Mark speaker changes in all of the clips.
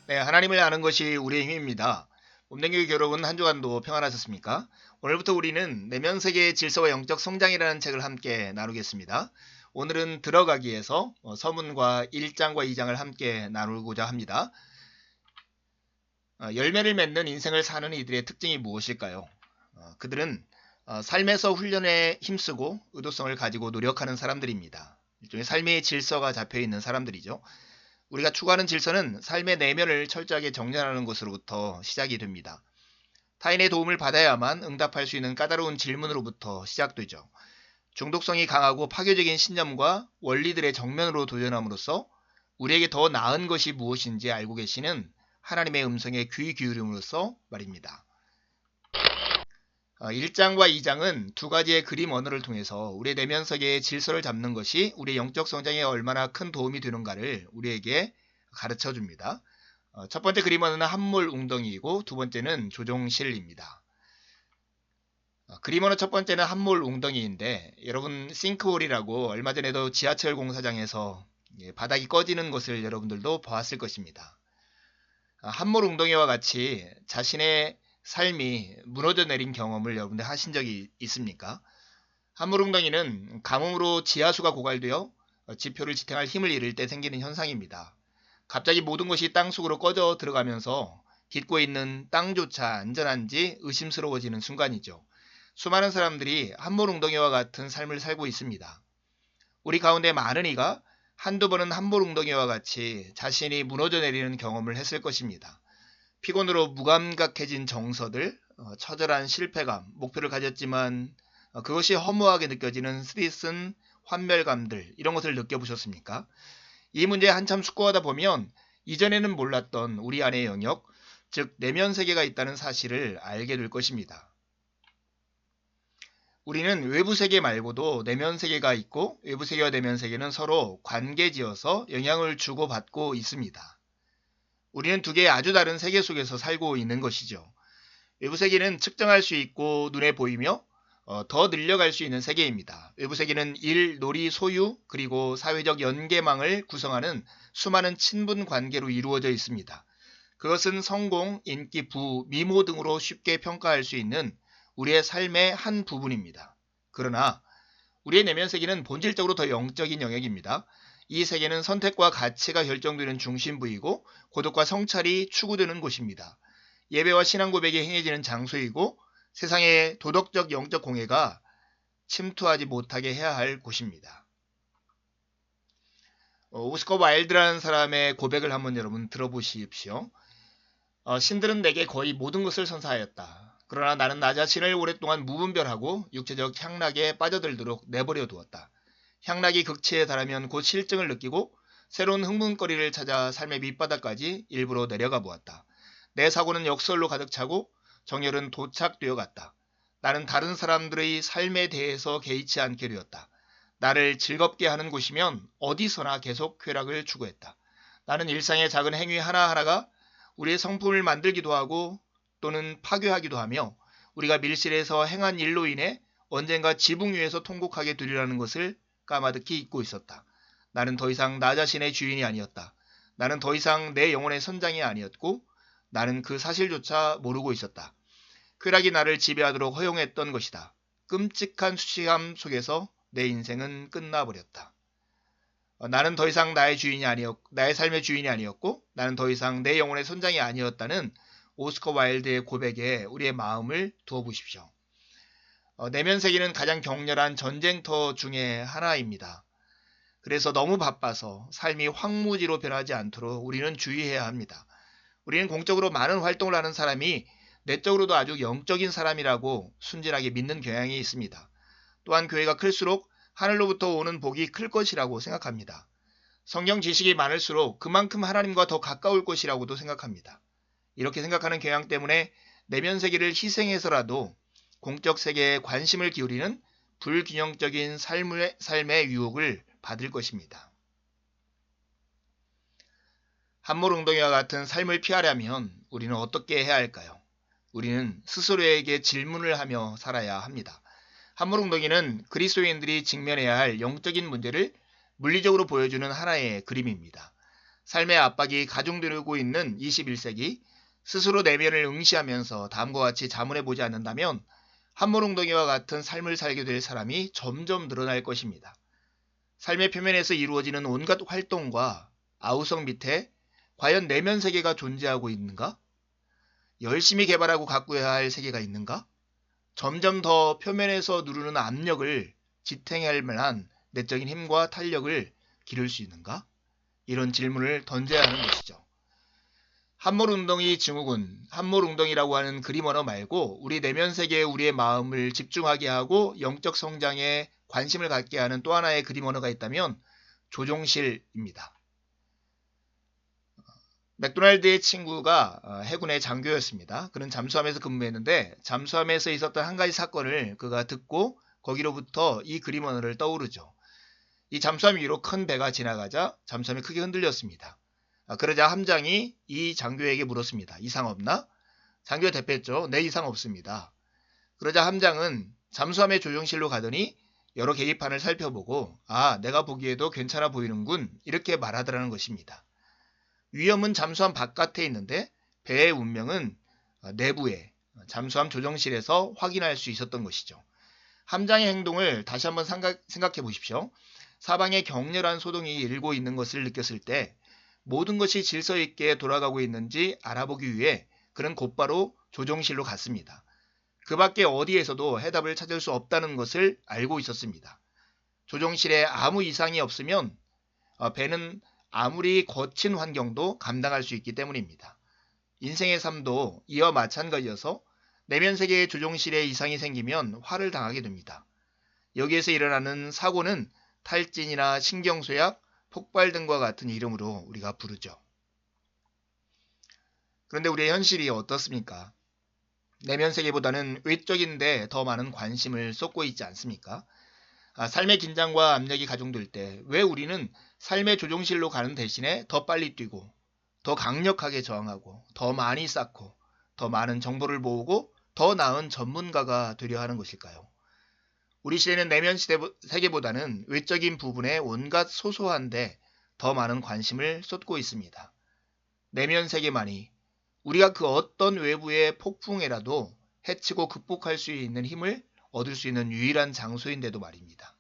Speaker 1: 네, 하나님을 아는 것이 우리의 힘입니다. 몸댕기 여러분 한 주간도 평안하셨습니까? 오늘부터 우리는 내면 세계의 질서와 영적 성장이라는 책을 함께 나누겠습니다. 오늘은 들어가기에서 서문과 1장과 2장을 함께 나누고자 합니다. 열매를 맺는 인생을 사는 이들의 특징이 무엇일까요? 그들은 삶에서 훈련에 힘쓰고 의도성을 가지고 노력하는 사람들입니다. 일종의 삶의 질서가 잡혀있는 사람들이죠. 우리가 추구하는 질서는 삶의 내면을 철저하게 정렬하는 것으로부터 시작이 됩니다. 타인의 도움을 받아야만 응답할 수 있는 까다로운 질문으로부터 시작되죠. 중독성이 강하고 파괴적인 신념과 원리들의 정면으로 도전함으로써 우리에게 더 나은 것이 무엇인지 알고 계시는 하나님의 음성에 귀 기울임으로써 말입니다. 1장과 2장은 두 가지의 그림 언어를 통해서 우리의 내면 세계의 질서를 잡는 것이 우리의 영적 성장에 얼마나 큰 도움이 되는가를 우리에게 가르쳐 줍니다. 첫 번째 그림 언어는 함몰 웅덩이이고 두 번째는 조종실입니다. 그림 언어 첫 번째는 함몰 웅덩이인데 여러분 싱크홀이라고 얼마 전에도 지하철 공사장에서 바닥이 꺼지는 것을 여러분들도 보았을 것입니다. 함몰 웅덩이와 같이 자신의 삶이 무너져 내린 경험을 여러분들 하신 적이 있습니까? 함몰웅덩이는 가뭄으로 지하수가 고갈되어 지표를 지탱할 힘을 잃을 때 생기는 현상입니다. 갑자기 모든 것이 땅속으로 꺼져 들어가면서 딛고 있는 땅조차 안전한지 의심스러워지는 순간이죠. 수많은 사람들이 함몰웅덩이와 같은 삶을 살고 있습니다. 우리 가운데 많은 이가 한두 번은 함몰웅덩이와 같이 자신이 무너져 내리는 경험을 했을 것입니다. 피곤으로 무감각해진 정서들, 처절한 실패감, 목표를 가졌지만 그것이 허무하게 느껴지는 스트레스, 환멸감들 이런 것을 느껴보셨습니까? 이 문제에 한참 숙고하다 보면 이전에는 몰랐던 우리 안의 영역, 즉 내면 세계가 있다는 사실을 알게 될 것입니다. 우리는 외부 세계 말고도 내면 세계가 있고 외부 세계와 내면 세계는 서로 관계지어서 영향을 주고받고 있습니다. 우리는 두 개의 아주 다른 세계 속에서 살고 있는 것이죠. 외부 세계는 측정할 수 있고 눈에 보이며 더 늘려갈 수 있는 세계입니다. 외부 세계는 일, 놀이, 소유, 그리고 사회적 연계망을 구성하는 수많은 친분 관계로 이루어져 있습니다. 그것은 성공, 인기, 부, 미모 등으로 쉽게 평가할 수 있는 우리의 삶의 한 부분입니다. 그러나 우리의 내면 세계는 본질적으로 더 영적인 영역입니다. 이 세계는 선택과 가치가 결정되는 중심부이고 고독과 성찰이 추구되는 곳입니다. 예배와 신앙 고백이 행해지는 장소이고 세상의 도덕적 영적 공해가 침투하지 못하게 해야 할 곳입니다. 오스커 와일드라는 사람의 고백을 한번 여러분 들어보십시오. 신들은 내게 거의 모든 것을 선사하였다. 그러나 나는 나 자신을 오랫동안 무분별하고 육체적 향락에 빠져들도록 내버려 두었다. 향락이 극치에 달하면 곧 실증을 느끼고 새로운 흥분거리를 찾아 삶의 밑바닥까지 일부러 내려가 보았다. 내 사고는 역설로 가득 차고 정열은 도착되어 갔다. 나는 다른 사람들의 삶에 대해서 개의치 않게 되었다. 나를 즐겁게 하는 곳이면 어디서나 계속 쾌락을 추구했다. 나는 일상의 작은 행위 하나하나가 우리의 성품을 만들기도 하고 또는 파괴하기도 하며 우리가 밀실에서 행한 일로 인해 언젠가 지붕 위에서 통곡하게 되리라는 것을 까마득히 잊고 있었다. 나는 더 이상 나 자신의 주인이 아니었다. 나는 더 이상 내 영혼의 선장이 아니었고 나는 그 사실조차 모르고 있었다. 쾌락이 나를 지배하도록 허용했던 것이다. 끔찍한 수치함 속에서 내 인생은 끝나버렸다. 나는 더 이상 나의 삶의 주인이 아니었고 나는 더 이상 내 영혼의 선장이 아니었다는 오스커 와일드의 고백에 우리의 마음을 두어보십시오. 내면 세계는 가장 격렬한 전쟁터 중에 하나입니다. 그래서 너무 바빠서 삶이 황무지로 변하지 않도록 우리는 주의해야 합니다. 우리는 공적으로 많은 활동을 하는 사람이 내적으로도 아주 영적인 사람이라고 순진하게 믿는 경향이 있습니다. 또한 교회가 클수록 하늘로부터 오는 복이 클 것이라고 생각합니다. 성경 지식이 많을수록 그만큼 하나님과 더 가까울 것이라고도 생각합니다. 이렇게 생각하는 경향 때문에 내면 세계를 희생해서라도 공적 세계에 관심을 기울이는 불균형적인 삶의 유혹을 받을 것입니다. 함몰 웅덩이와 같은 삶을 피하려면 우리는 어떻게 해야 할까요? 우리는 스스로에게 질문을 하며 살아야 합니다. 함몰웅덩이는 그리스도인들이 직면해야 할 영적인 문제를 물리적으로 보여주는 하나의 그림입니다. 삶의 압박이 가중되고 있는 21세기, 스스로 내면을 응시하면서 다음과 같이 자문해보지 않는다면 함몰웅덩이와 같은 삶을 살게 될 사람이 점점 늘어날 것입니다. 삶의 표면에서 이루어지는 온갖 활동과 아우성 밑에 과연 내면 세계가 존재하고 있는가? 열심히 개발하고 가꾸어야 할 세계가 있는가? 점점 더 표면에서 누르는 압력을 지탱할 만한 내적인 힘과 탄력을 기를 수 있는가? 이런 질문을 던져야 하는 것이죠. 함몰웅덩이 증후군, 함몰웅덩이라고 하는 그림 언어 말고 우리 내면 세계에 우리의 마음을 집중하게 하고 영적 성장에 관심을 갖게 하는 또 하나의 그림 언어가 있다면 조종실입니다. 맥도날드의 친구가 해군의 장교였습니다. 그는 잠수함에서 근무했는데 잠수함에서 있었던 한 가지 사건을 그가 듣고 거기로부터 이 그림 언어를 떠오르죠. 이 잠수함 위로 큰 배가 지나가자 잠수함이 크게 흔들렸습니다. 그러자 함장이 이 장교에게 물었습니다. 이상 없나? 장교가 대답했죠. 네, 이상 없습니다. 그러자 함장은 잠수함의 조종실로 가더니 여러 계기판을 살펴보고 내가 보기에도 괜찮아 보이는군 이렇게 말하더라는 것입니다. 위험은 잠수함 바깥에 있는데 배의 운명은 내부에 잠수함 조종실에서 확인할 수 있었던 것이죠. 함장의 행동을 다시 한번 생각해 보십시오. 사방에 격렬한 소동이 일고 있는 것을 느꼈을 때 모든 것이 질서 있게 돌아가고 있는지 알아보기 위해 그는 곧바로 조종실로 갔습니다. 그 밖에 어디에서도 해답을 찾을 수 없다는 것을 알고 있었습니다. 조종실에 아무 이상이 없으면 배는 아무리 거친 환경도 감당할 수 있기 때문입니다. 인생의 삶도 이와 마찬가지여서 내면 세계의 조종실에 이상이 생기면 화를 당하게 됩니다. 여기에서 일어나는 사고는 탈진이나 신경쇠약, 폭발 등과 같은 이름으로 우리가 부르죠. 그런데 우리의 현실이 어떻습니까? 내면 세계보다는 외적인데 더 많은 관심을 쏟고 있지 않습니까? 삶의 긴장과 압력이 가중될 때 왜 우리는 삶의 조종실로 가는 대신에 더 빨리 뛰고 더 강력하게 저항하고 더 많이 쌓고 더 많은 정보를 모으고 더 나은 전문가가 되려 하는 것일까요? 우리 시대는 내면 세계보다는 외적인 부분에 온갖 소소한데 더 많은 관심을 쏟고 있습니다. 내면 세계만이 우리가 그 어떤 외부의 폭풍에라도 해치고 극복할 수 있는 힘을 얻을 수 있는 유일한 장소인데도 말입니다.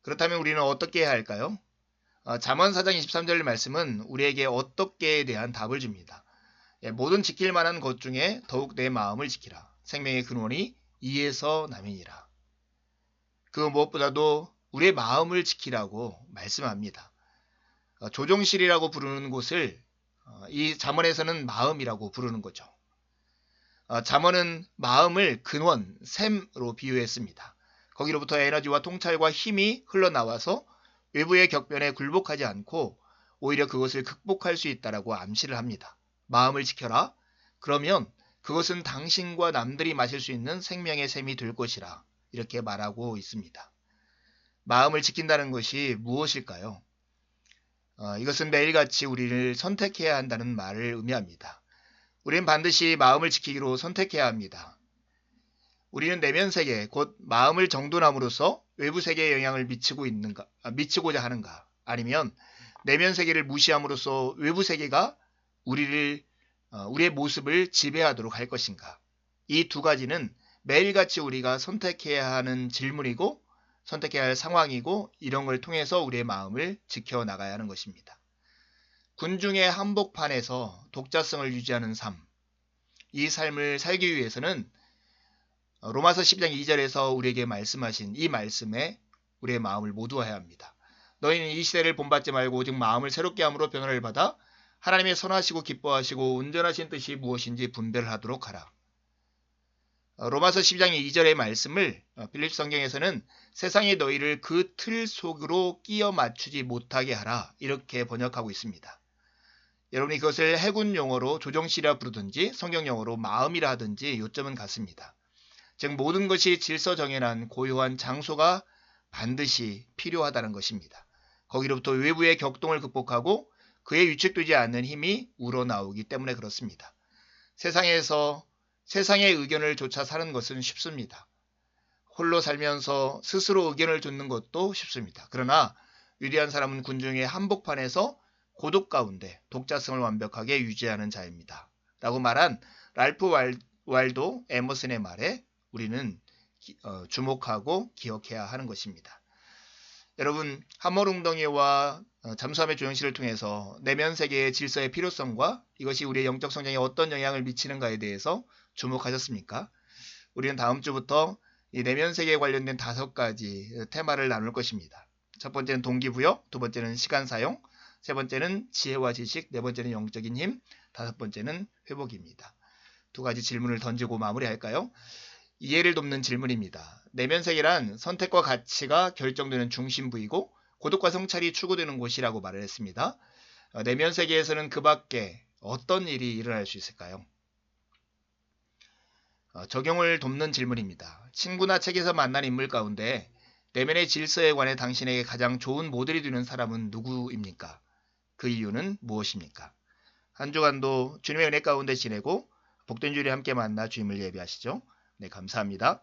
Speaker 1: 그렇다면 우리는 어떻게 해야 할까요? 잠언 4장 23절 말씀은 우리에게 어떻게에 대한 답을 줍니다. 모든 지킬 만한 것 중에 더욱 내 마음을 지키라. 생명의 근원이 이에서 남이니라. 그 무엇보다도 우리의 마음을 지키라고 말씀합니다. 조종실이라고 부르는 곳을 이 잠언에서는 마음이라고 부르는 거죠. 잠언은 마음을 근원, 샘으로 비유했습니다. 거기로부터 에너지와 통찰과 힘이 흘러나와서 외부의 격변에 굴복하지 않고 오히려 그것을 극복할 수 있다라고 암시를 합니다. 마음을 지켜라. 그러면 그것은 당신과 남들이 마실 수 있는 생명의 샘이 될 것이라 이렇게 말하고 있습니다. 마음을 지킨다는 것이 무엇일까요? 이것은 매일같이 우리를 선택해야 한다는 말을 의미합니다. 우리는 반드시 마음을 지키기로 선택해야 합니다. 우리는 내면 세계, 곧 마음을 정돈함으로써 외부 세계에 영향을 미치고자 하는가? 아니면 내면 세계를 무시함으로써 외부 세계가 우리의 모습을 지배하도록 할 것인가? 이 두 가지는 매일같이 우리가 선택해야 하는 질문이고 선택해야 할 상황이고 이런 걸 통해서 우리의 마음을 지켜나가야 하는 것입니다. 군중의 한복판에서 독자성을 유지하는 삶, 이 삶을 살기 위해서는 로마서 12장 2절에서 우리에게 말씀하신 이 말씀에 우리의 마음을 모두해야 합니다. 너희는 이 시대를 본받지 말고 오직 마음을 새롭게 함으로 변화를 받아 하나님의 선하시고 기뻐하시고 온전하신 뜻이 무엇인지 분별을 하도록 하라. 로마서 12장 2절의 말씀을 필립 성경에서는 세상이 너희를 그 틀 속으로 끼워 맞추지 못하게 하라 이렇게 번역하고 있습니다. 여러분이 그것을 해군 용어로 조정실이라 부르든지 성경 용어로 마음이라 하든지 요점은 같습니다. 즉 모든 것이 질서 정연한 고요한 장소가 반드시 필요하다는 것입니다. 거기로부터 외부의 격동을 극복하고 그에 유축되지 않는 힘이 우러나오기 때문에 그렇습니다. 세상의 의견을 좇아 사는 것은 쉽습니다. 홀로 살면서 스스로 의견을 좇는 것도 쉽습니다. 그러나 위대한 사람은 군중의 한복판에서 고독 가운데 독자성을 완벽하게 유지하는 자입니다. 라고 말한 랄프 왈도 에머슨의 말에 우리는 주목하고 기억해야 하는 것입니다. 여러분, 함몰웅덩이와 잠수함의 조영실을 통해서 내면 세계의 질서의 필요성과 이것이 우리의 영적 성장에 어떤 영향을 미치는가에 대해서 주목하셨습니까? 우리는 다음 주부터 이 내면 세계에 관련된 5가지 테마를 나눌 것입니다. 첫 번째는 동기부여, 두 번째는 시간 사용, 세 번째는 지혜와 지식, 네 번째는 영적인 힘, 다섯 번째는 회복입니다. 2가지 질문을 던지고 마무리할까요? 이해를 돕는 질문입니다. 내면 세계란 선택과 가치가 결정되는 중심부이고 고독과 성찰이 추구되는 곳이라고 말을 했습니다. 내면 세계에서는 그 밖에 어떤 일이 일어날 수 있을까요? 적용을 돕는 질문입니다. 친구나 책에서 만난 인물 가운데 내면의 질서에 관해 당신에게 가장 좋은 모델이 되는 사람은 누구입니까? 그 이유는 무엇입니까? 한 주간도 주님의 은혜 가운데 지내고 복된 주일에 함께 만나 주님을 예배하시죠. 네, 감사합니다.